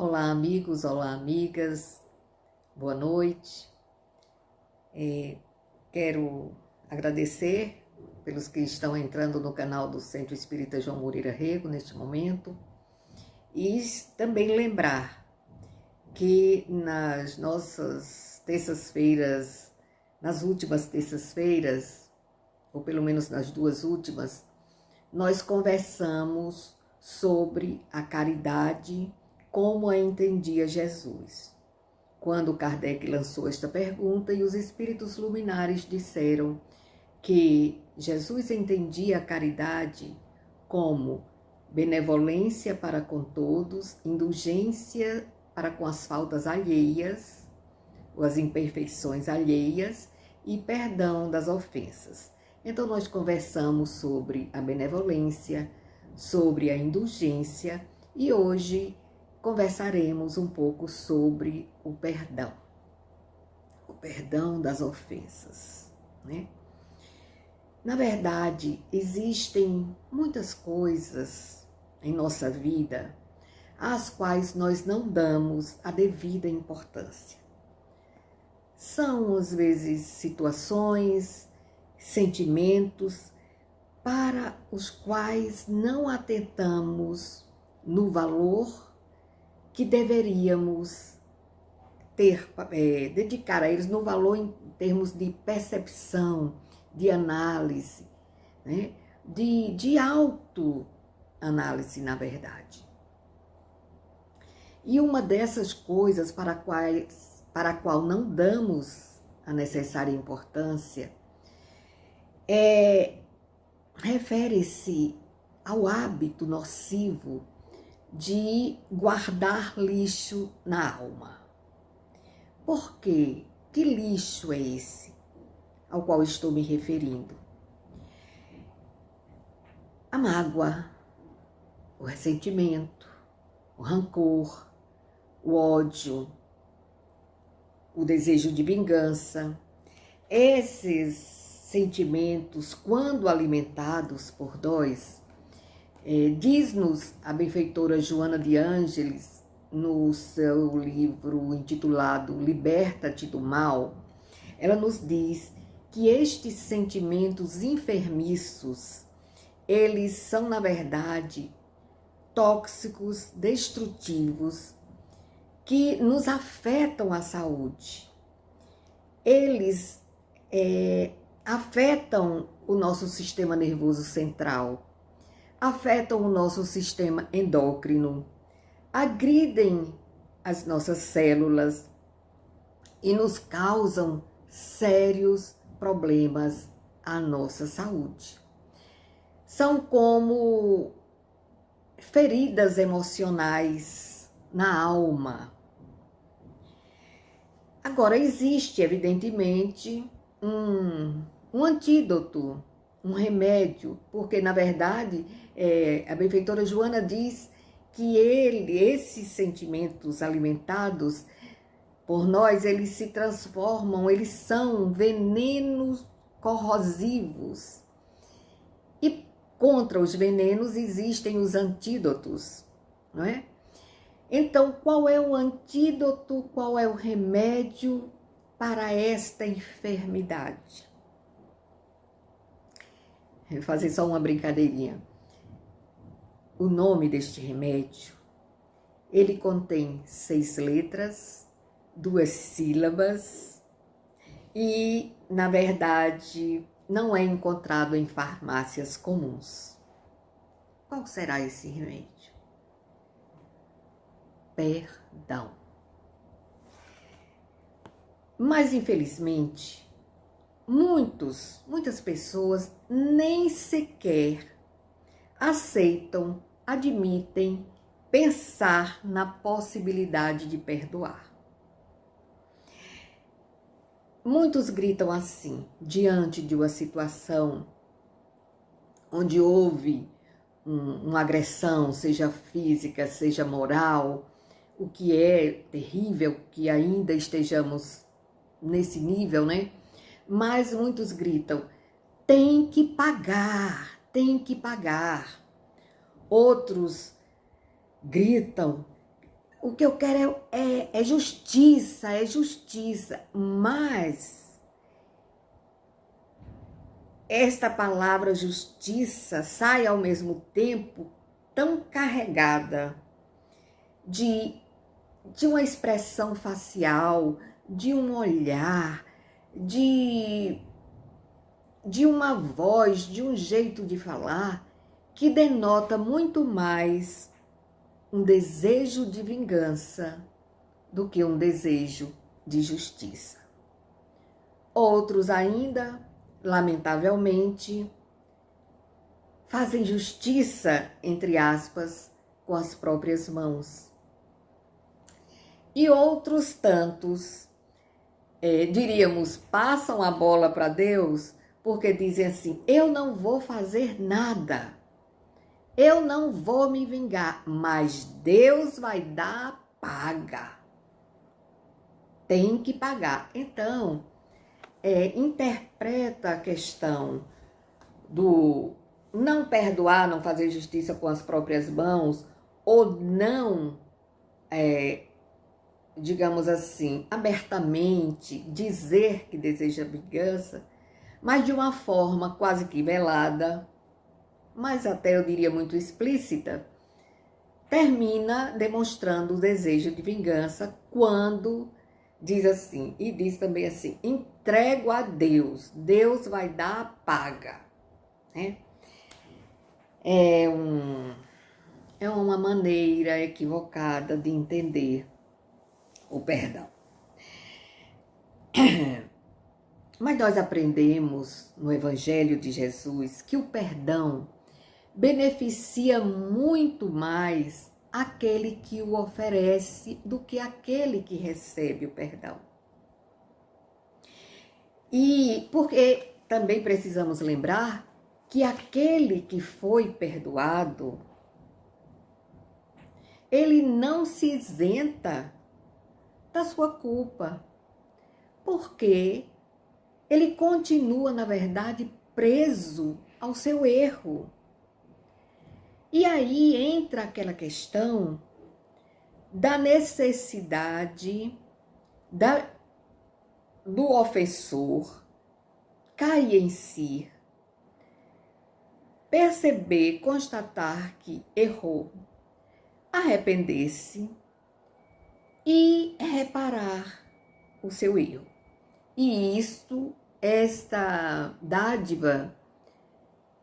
Olá, amigos, olá, amigas, boa noite. Quero agradecer pelos que estão entrando no canal do Centro Espírita João Moreira Rego neste momento e também lembrar que nas nossas terças-feiras, nas últimas terças-feiras, ou pelo menos nas duas últimas, nós conversamos sobre a caridade como a entendia Jesus. Quando Kardec lançou esta pergunta e os espíritos luminares disseram que Jesus entendia a caridade como benevolência para com todos, indulgência para com as faltas alheias, ou as imperfeições alheias e perdão das ofensas. Então nós conversamos sobre a benevolência, sobre a indulgência e hoje conversaremos um pouco sobre o perdão das ofensas, né? Na verdade, existem muitas coisas em nossa vida às quais nós não damos a devida importância. São, às vezes, situações, sentimentos para os quais não atentamos no valor que deveríamos dedicar a eles, no valor em termos de percepção, de análise, né? de autoanálise, na verdade. E uma dessas coisas para a qual não damos a necessária importância refere-se ao hábito nocivo de guardar lixo na alma. Por quê? Que lixo é esse ao qual estou me referindo? A mágoa, o ressentimento, o rancor, o ódio, o desejo de vingança. Esses sentimentos, quando alimentados por nós, diz-nos a benfeitora Joana de Ângeles, no seu livro intitulado Liberta-te do Mal, ela nos diz que estes sentimentos enfermiços, eles são, na verdade, tóxicos, destrutivos, que nos afetam a saúde. Eles afetam o nosso sistema nervoso central, afetam o nosso sistema endócrino, agridem as nossas células e nos causam sérios problemas à nossa saúde. São como feridas emocionais na alma. Agora, existe, evidentemente, um antídoto, um remédio, porque, na verdade, a benfeitora Joana diz que esses sentimentos alimentados por nós, eles se transformam, eles são venenos corrosivos. E contra os venenos existem os antídotos, não é? Então, qual é o antídoto, qual é o remédio para esta enfermidade? Vou fazer só uma brincadeirinha. O nome deste remédio, ele contém 6 letras, 2 sílabas e, na verdade, não é encontrado em farmácias comuns. Qual será esse remédio? Perdão. Mas, infelizmente, muitas pessoas nem sequer aceitam, admitem pensar na possibilidade de perdoar. Muitos gritam assim, diante de uma situação onde houve uma agressão, seja física, seja moral, o que é terrível que ainda estejamos nesse nível, né? Mas muitos gritam, tem que pagar, tem que pagar. Outros gritam, O que eu quero é justiça, mas esta palavra justiça sai ao mesmo tempo tão carregada de uma expressão facial, de um olhar, de uma voz, de um jeito de falar, que denota muito mais um desejo de vingança do que um desejo de justiça. Outros ainda, lamentavelmente, fazem justiça, entre aspas, com as próprias mãos. E outros tantos, diríamos, passam a bola para Deus porque dizem assim: eu não vou fazer nada, eu não vou me vingar, mas Deus vai dar a paga. Tem que pagar. Então, interpreta a questão do não perdoar, não fazer justiça com as próprias mãos, ou não, digamos assim, abertamente dizer que deseja vingança, mas de uma forma quase que velada, mas até eu diria muito explícita, termina demonstrando o desejo de vingança quando diz assim, e diz também assim: entrego a Deus, Deus vai dar a paga. Né? É uma maneira equivocada de entender o perdão. Mas nós aprendemos no Evangelho de Jesus que o perdão beneficia muito mais aquele que o oferece do que aquele que recebe o perdão. E porque também precisamos lembrar que aquele que foi perdoado, ele não se isenta da sua culpa, porque ele continua, na verdade, preso ao seu erro. E aí entra aquela questão da necessidade do ofensor cair em si, perceber, constatar que errou, arrepender-se e reparar o seu erro. E esta dádiva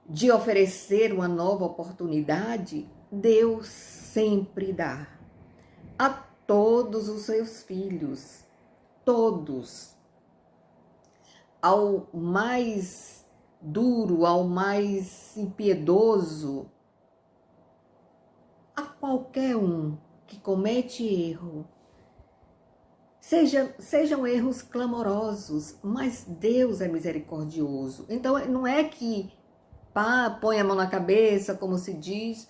de oferecer uma nova oportunidade, Deus sempre dá a todos os seus filhos, todos, ao mais duro, ao mais impiedoso, a qualquer um que comete erro, sejam erros clamorosos, mas Deus é misericordioso. Então não é que põe a mão na cabeça, como se diz,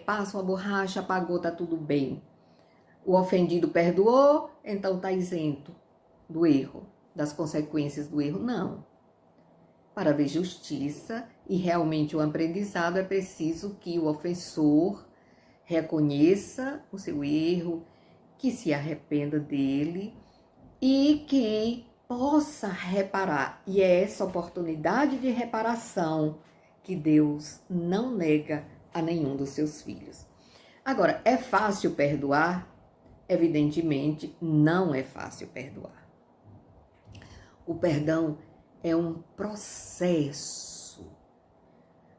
passa uma borracha, apagou, tá tudo bem. O ofendido perdoou, então tá isento do erro, das consequências do erro. Não. Para haver justiça e realmente o aprendizado, é preciso que o ofensor reconheça o seu erro, que se arrependa dele e que possa reparar. E é essa oportunidade de reparação que Deus não nega a nenhum dos seus filhos. Agora, é fácil perdoar? Evidentemente, não é fácil perdoar. O perdão é um processo.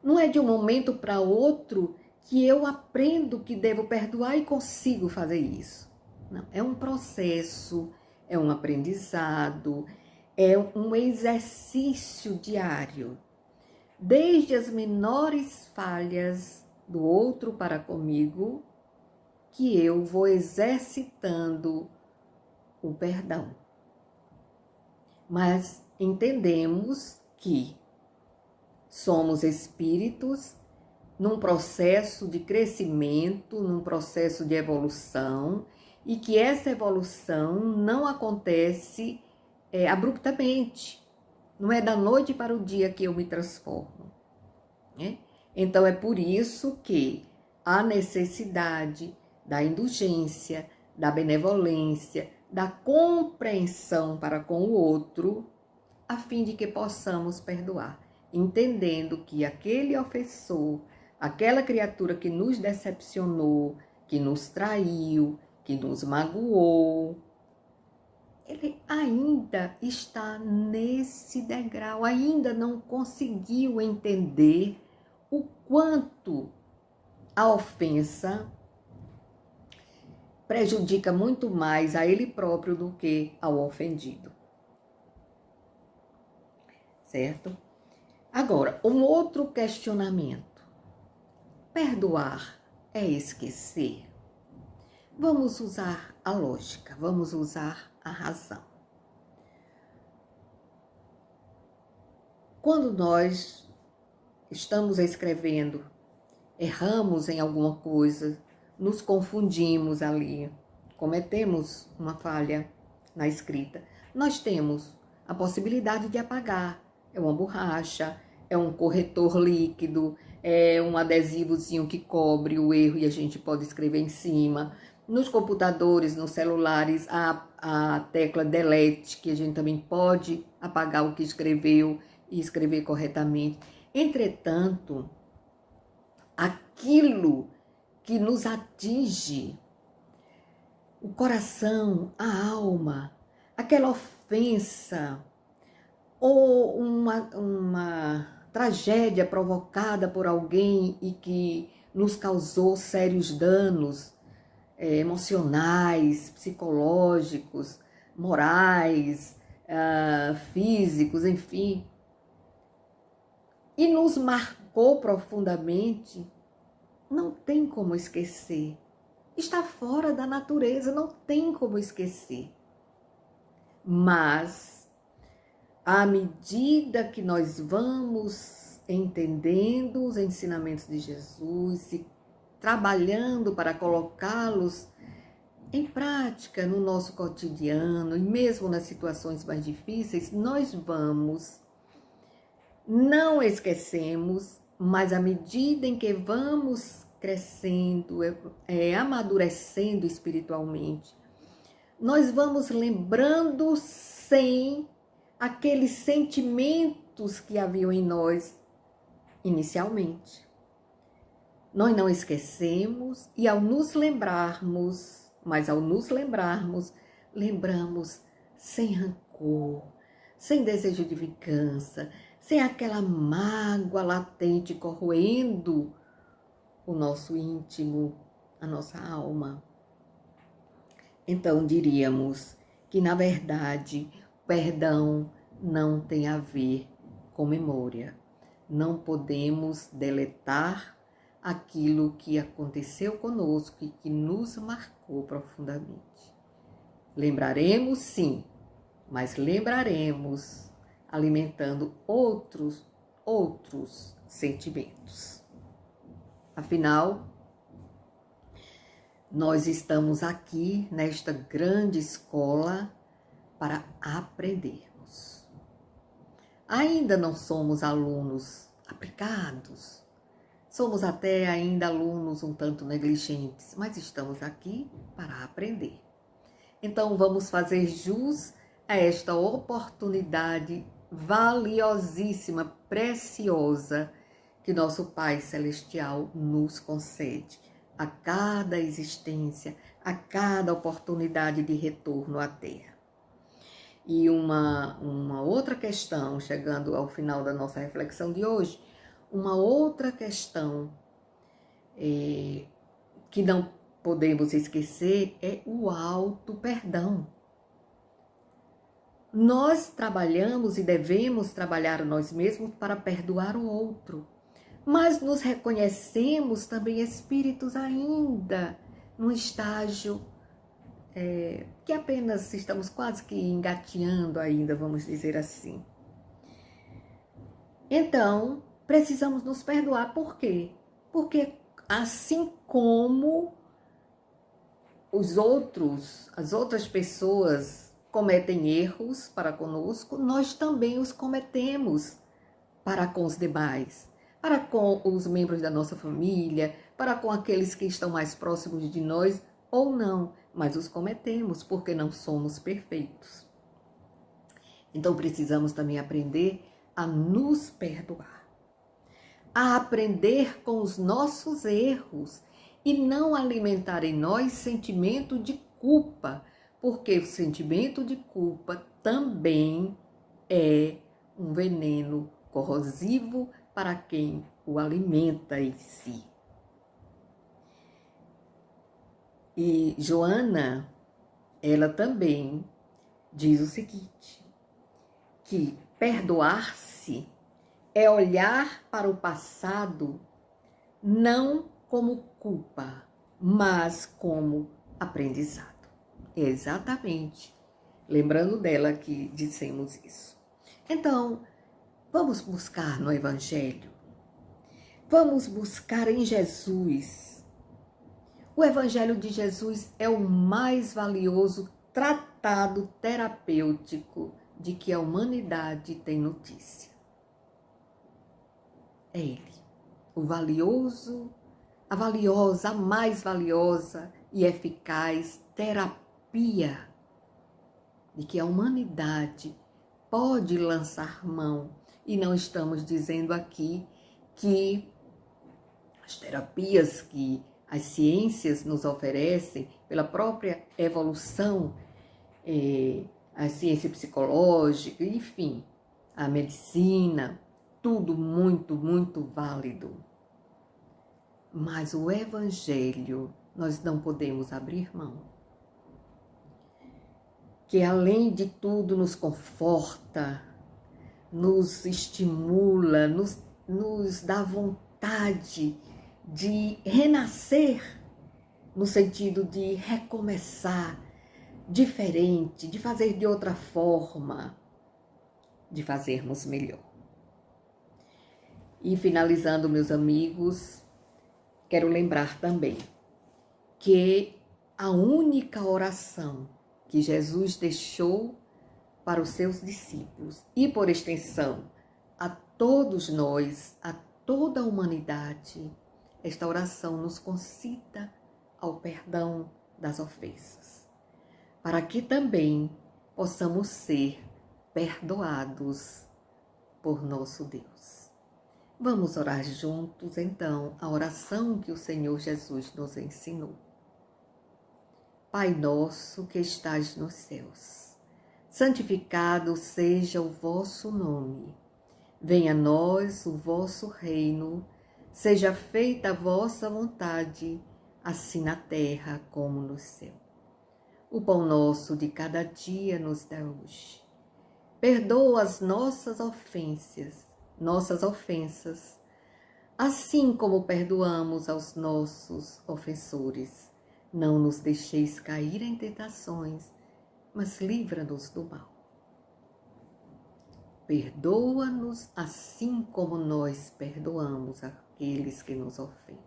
Não é de um momento para outro que eu aprendo que devo perdoar e consigo fazer isso. Não, é um processo, é um aprendizado, é um exercício diário. Desde as menores falhas do outro para comigo, que eu vou exercitando o perdão. Mas entendemos que somos espíritos num processo de crescimento, num processo de evolução, e que essa evolução não acontece abruptamente. Não é da noite para o dia que eu me transformo. Né? Então é por isso que há necessidade da indulgência, da benevolência, da compreensão para com o outro, a fim de que possamos perdoar, entendendo que aquele ofensor, aquela criatura que nos decepcionou, que nos traiu, que nos magoou, ele ainda está nesse degrau, ainda não conseguiu entender o quanto a ofensa prejudica muito mais a ele próprio do que ao ofendido. Certo? Agora, um outro questionamento. Perdoar é esquecer? Vamos usar a lógica, vamos usar a razão. Quando nós estamos escrevendo, erramos em alguma coisa, nos confundimos ali, cometemos uma falha na escrita, nós temos a possibilidade de apagar. É uma borracha, é um corretor líquido, é um adesivozinho que cobre o erro e a gente pode escrever em cima. Nos computadores, nos celulares, a tecla delete, que a gente também pode apagar o que escreveu e escrever corretamente. Entretanto, aquilo que nos atinge o coração, a alma, aquela ofensa ou uma tragédia provocada por alguém e que nos causou sérios danos emocionais, psicológicos, morais, físicos, enfim, e nos marcou profundamente, não tem como esquecer. Está fora da natureza, não tem como esquecer. Mas, à medida que nós vamos entendendo os ensinamentos de Jesus e trabalhando para colocá-los em prática no nosso cotidiano e mesmo nas situações mais difíceis, nós não esquecemos, mas à medida em que vamos crescendo, amadurecendo espiritualmente, nós vamos lembrando sem aqueles sentimentos que haviam em nós inicialmente. Nós não esquecemos e ao nos lembrarmos, lembramos sem rancor, sem desejo de vingança, sem aquela mágoa latente corroendo o nosso íntimo, a nossa alma. Então diríamos que, na verdade, perdão não tem a ver com memória. Não podemos deletar aquilo que aconteceu conosco e que nos marcou profundamente. Lembraremos, sim, mas lembraremos alimentando outros sentimentos. Afinal, nós estamos aqui nesta grande escola para aprendermos. Ainda não somos alunos aplicados, somos até ainda alunos um tanto negligentes, mas estamos aqui para aprender. Então vamos fazer jus a esta oportunidade valiosíssima, preciosa, que nosso Pai Celestial nos concede a cada existência, a cada oportunidade de retorno à Terra. E uma outra questão, chegando ao final da nossa reflexão de hoje, uma outra questão que não podemos esquecer é o auto-perdão. Nós trabalhamos e devemos trabalhar nós mesmos para perdoar o outro, mas nos reconhecemos também espíritos ainda num estágio que apenas estamos quase que engateando ainda, vamos dizer assim. Então, precisamos nos perdoar. Por quê? Porque assim como as outras pessoas cometem erros para conosco, nós também os cometemos para com os demais, para com os membros da nossa família, para com aqueles que estão mais próximos de nós ou não, mas os cometemos porque não somos perfeitos. Então precisamos também aprender a nos perdoar, a aprender com os nossos erros e não alimentar em nós sentimento de culpa, porque o sentimento de culpa também é um veneno corrosivo para quem o alimenta em si. E Joana, ela também diz o seguinte, que perdoar-se é olhar para o passado não como culpa, mas como aprendizado. Exatamente, lembrando dela que dissemos isso. Então, vamos buscar no Evangelho, vamos buscar em Jesus. O Evangelho de Jesus é o mais valioso tratado terapêutico de que a humanidade tem notícia. É ele, o valioso, a valiosa, a mais valiosa e eficaz terapia de que a humanidade pode lançar mão. E não estamos dizendo aqui que as terapias que as ciências nos oferecem, pela própria evolução, a ciência psicológica, enfim, a medicina, tudo muito, muito válido. Mas o Evangelho nós não podemos abrir mão. Que além de tudo nos conforta, nos estimula, nos dá vontade de renascer, no sentido de recomeçar diferente, de fazer de outra forma, de fazermos melhor. E finalizando, meus amigos, quero lembrar também que a única oração que Jesus deixou para os seus discípulos e, por extensão, a todos nós, a toda a humanidade, esta oração nos concita ao perdão das ofensas, para que também possamos ser perdoados por nosso Deus. Vamos orar juntos, então, a oração que o Senhor Jesus nos ensinou. Pai nosso que estais nos céus, santificado seja o vosso nome. Venha a nós o vosso reino, seja feita a vossa vontade, assim na terra como no céu. O pão nosso de cada dia nos dá hoje. Perdoa as nossas ofensas, assim como perdoamos aos nossos ofensores. Não nos deixeis cair em tentações, mas livra-nos do mal. Perdoa-nos assim como nós perdoamos aqueles que nos ofendem.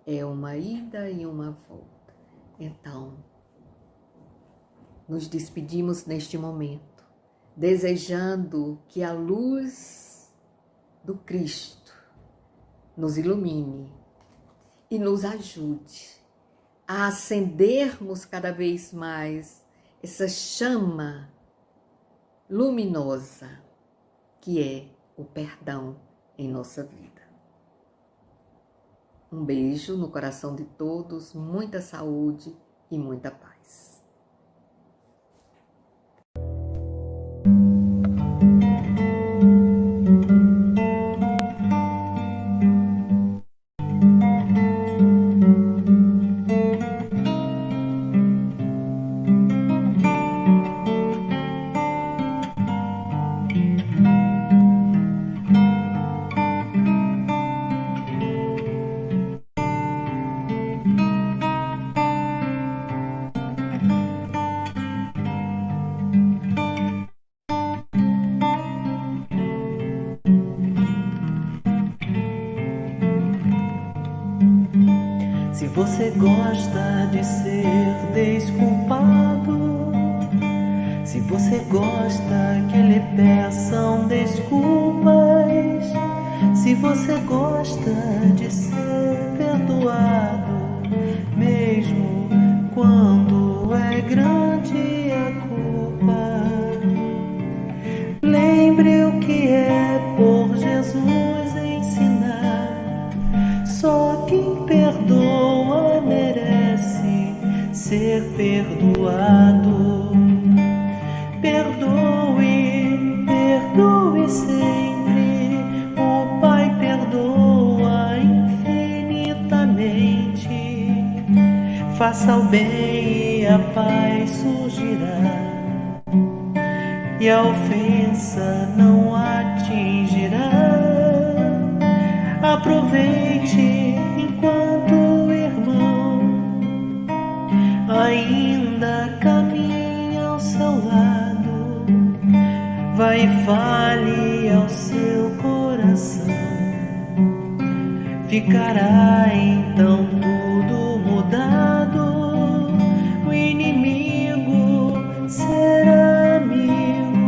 É uma ida e uma volta. Então, nos despedimos neste momento, desejando que a luz do Cristo nos ilumine e nos ajude a acendermos cada vez mais essa chama luminosa que é o perdão em nossa vida. Um beijo no coração de todos, muita saúde e muita paz. Se você gosta de ser desculpado, se você gosta que lhe peçam desculpas, se você gosta de ser perdoado, perdoado, mesmo quando é grande a culpa. Lembre o que é por Jesus ensinar. Só quem perdoa merece ser perdoado. Perdoe, perdoe sempre. O Pai perdoa infinitamente. Faça o bem e a paz surgirá, e a ofensa não atingirá. Aproveite enquanto o irmão ainda caminha ao seu lado. Vai e fale ao seu coração. Ficará então tudo mudado. O inimigo será amigo,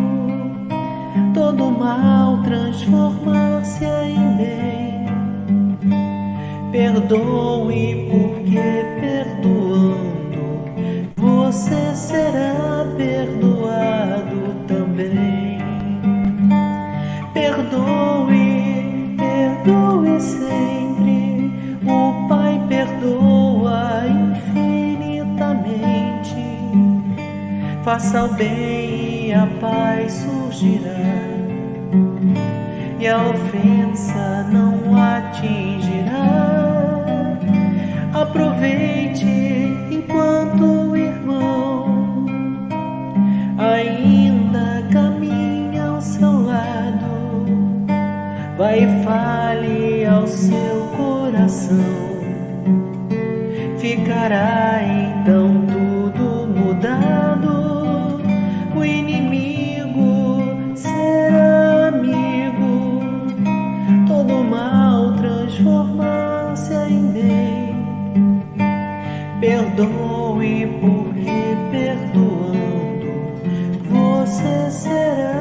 todo mal transformar-se em bem. Perdoe, porque perdoando você será perdoado também. Perdoe, perdoe sempre. O Pai perdoa infinitamente. Faça o bem e a paz surgirá, e a ofensa não atingirá. Aproveite enquanto o irmão ainda caminha ao seu lado. Vai e fale ao seu coração. Ficará então tudo mudado. O inimigo será amigo, todo mal transformar-se em bem. Perdoe, porque perdoando você será